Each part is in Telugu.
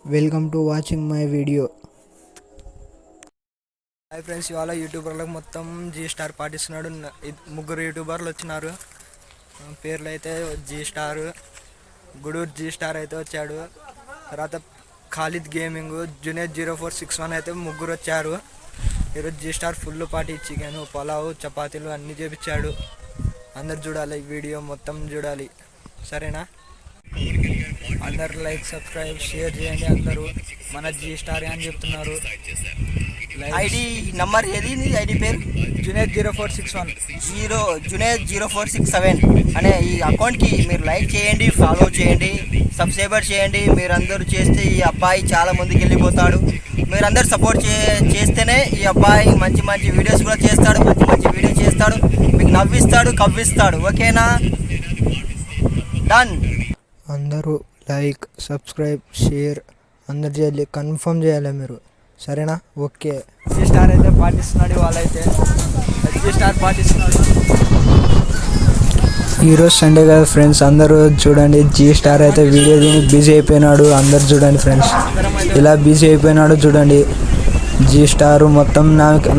Welcome to watching my video. Hi friends, ఇవాళ యూట్యూబర్లకు మొత్తం జీ స్టార్ పాటిస్తున్నాడు. ముగ్గురు యూట్యూబర్లు వచ్చినారు. పేర్లు అయితే G Star, Guduru G Star అయితే వచ్చాడు. తర్వాత ఖాళిద్ గేమింగ్, జునేద్ 0461 అయితే ముగ్గురు వచ్చారు. ఈరోజు G Star full party, chicken, pulao, చపాతీలు అన్నీ చేపించాడు. అందరు చూడాలి, ఈ వీడియో మొత్తం చూడాలి, సరేనా? అందరు లైక్, సబ్స్క్రైబ్, షేర్ చేయండి. అందరూ మన జీ స్టార్ అని చెప్తున్నారు. ఐడి నంబర్ ఏది? ఐడి పేరు జునేద్ 0461 జునేద్ 0467 అనే ఈ అకౌంట్కి మీరు లైక్ చేయండి, ఫాలో చేయండి, సబ్స్క్రైబర్ చేయండి. మీరందరూ చేస్తే ఈ అబ్బాయి చాలా ముందుకు వెళ్ళిపోతాడు. మీరందరూ సపోర్ట్ చేస్తేనే ఈ అబ్బాయి మంచి మంచి వీడియోస్ కూడా చేస్తాడు. మంచి వీడియో చేస్తాడు, మీకు నవ్విస్తాడు, కవ్విస్తాడు. ఓకేనా? డన్. అందరూ లైక్, సబ్స్క్రైబ్, షేర్ అందరు చేయాలి, కన్ఫర్మ్ చేయాలి మీరు, సరేనా? ఓకే. జీ స్టార్ అయితే పాటిస్తున్నాడు. వాళ్ళైతే జీ స్టార్ పాటిస్తున్నాడు. ఈరోజు సండే కదా ఫ్రెండ్స్, అందరూ చూడండి. జీ స్టార్ అయితే వీడియో దీనికి బిజీ అయిపోయినాడు. అందరు చూడండి ఫ్రెండ్స్, ఇలా బిజీ అయిపోయినాడు చూడండి. జీ స్టార్ మొత్తం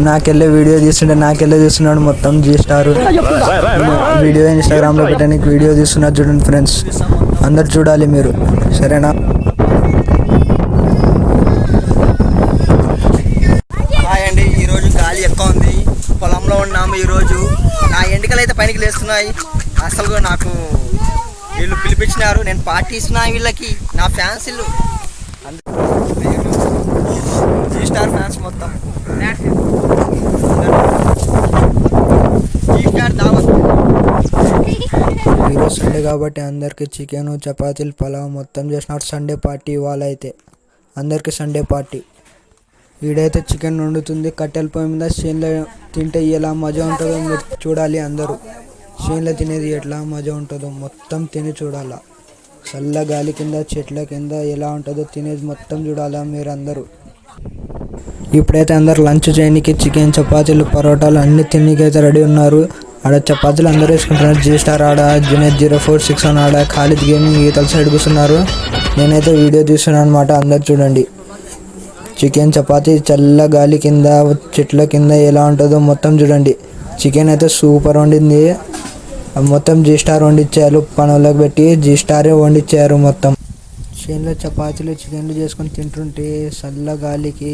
నాకెళ్ళే వీడియో తీస్తున్నాడు మొత్తం. జీ స్టార్ వీడియో ఇన్స్టాగ్రామ్లో పెట్టడానికి వీడియో తీస్తున్నాడు చూడండి ఫ్రెండ్స్, అందరు చూడాలి మీరు, సరేనా? హాయ్ అండి, ఈరోజు గాలి ఎక్కువ ఉంది, పొలంలో ఉన్నాము. ఈరోజు నా ఎంటికలు అయితే పైకి లేస్తున్నాయి. అసలు నాకు వీళ్ళు పిలిపించినారు, నేను పార్టీ ఇస్తున్నా వీళ్ళకి, నా ఫ్యాన్స్ వీళ్ళు. జీ స్టార్ ఫ్యాన్స్ మొత్తం. జీ స్టార్ దావత్. ఈరోజు సండే కాబట్టి అందరికి చికెన్, చపాతీలు, పులావ్ మొత్తం చేసినాడు. సండే పార్టీ వాళ్ళైతే అందరికి సండే పార్టీ. వీడైతే చికెన్ వండుతుంది కట్టెల పొయ్యి మీద. చేనులో తింటే ఎలా మజా ఉంటుందో మీరు చూడాలి. అందరూ చేనులో తినేది ఎట్లా మజా ఉంటుందో మొత్తం తిని చూడాలా. చల్ల గాలి కింద, చెట్ల కింద ఎలా ఉంటుందో తినేది మొత్తం చూడాలా మీరు అందరూ. ఇప్పుడైతే అందరు లంచ్ చేయడానికి చికెన్, చపాతీలు, పరోటాలు అన్నీ తినకైతే రెడీ ఉన్నారు. ఆడ చపాతీలు అందరూ వేసుకుంటున్నారు. జీ స్టార్ ఆడ, జునేద్ 0461 ఆడ, ఖాళిద్ గేమింగ్ ఈతల సైడ్ కూర్చున్నారు. నేనైతే వీడియో తీస్తున్నాను అనమాట, అందరు చూడండి. చికెన్, చపాతీ చల్ల గాలి కింద, చెట్ల కింద ఎలా ఉంటుందో మొత్తం చూడండి. చికెన్ అయితే సూపర్ వండింది. మొత్తం జీ స్టార్ వండిచ్చారు, పనులకు పెట్టి జీ స్టారే వండిచ్చారు మొత్తం. చేనులో చపాతీలు, చికెన్లు చేసుకొని తింటుంటే చల్ల గాలికి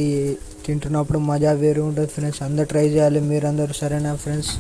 తింటున్నప్పుడు మజా వేరు ఉంటుంది ఫ్రెండ్స్. అందరు ట్రై చేయాలి మీరందరూ, సరేనా ఫ్రెండ్స్?